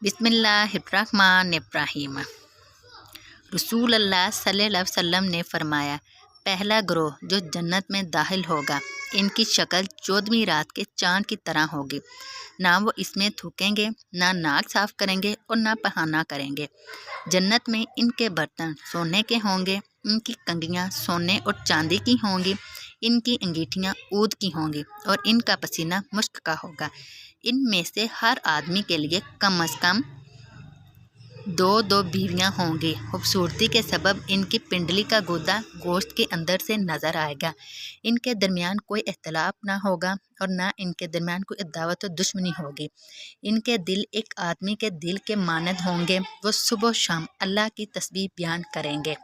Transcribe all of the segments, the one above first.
बिस्मिल्लाहिर्रहमानिर्रहीम। रसूल अल्लाह सल्लल्लाहु अलैहि वसल्लम ने फरमाया, पहला ग्रोह जो जन्नत में दाखिल होगा, इनकी शक्ल 14वीं रात के चाँद की तरह होगी। ना वो इसमें थूकेंगे, ना नाक साफ करेंगे और ना पखाना करेंगे। जन्नत में इनके बर्तन सोने के होंगे, इनकी कंघियाँ सोने और चांदी की होंगी, इनकी अंगीठियाँ ऊद की होंगी और इनका पसीना मुश्क का होगा। इनमें से हर आदमी के लिए कम से कम 2 बीवियाँ होंगी। खूबसूरती के सबब इनकी पिंडली का गुदा गोश्त के अंदर से नज़र आएगा। इनके दरमियान कोई इख्तलाफ ना होगा और ना इनके दरमियान कोई अदावत और दुश्मनी होगी। इनके दिल एक आदमी के दिल के मानद होंगे। वो सुबह शाम अल्लाह की तस्बीह बयान करेंगे।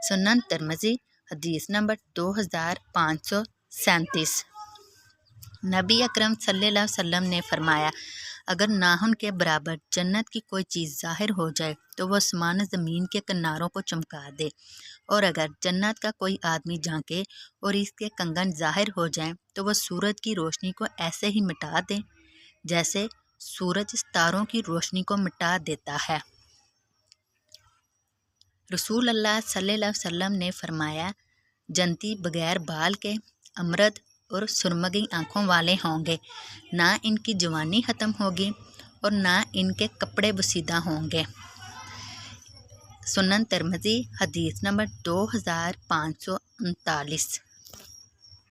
सुनन तिरमिज़ी हदीस नंबर 2537। नबी अकरम सल्लल्लाहु अलैहि वसल्लम ने फरमाया, अगर नाखून के बराबर जन्नत की कोई चीज़ ज़ाहिर हो जाए तो वह आसमान ज़मीन के किनारों को चमका दे, और अगर जन्नत का कोई आदमी झांके और इसके कंगन ज़ाहिर हो जाएं तो वह सूरज की रोशनी को ऐसे ही मिटा दे जैसे सूरज तारों की रोशनी को मिटा देता है। रसूल अल्लाह सल्लल्लाहु अलैहि वसल्लम ने फरमाया, जन्नती बगैर बाल के अमरद और सुरमगी आँखों वाले होंगे। ना इनकी जवानी ख़त्म होगी और ना इनके कपड़े बसीदा होंगे। सुनन तिरमिज़ी हदीस नंबर 2539।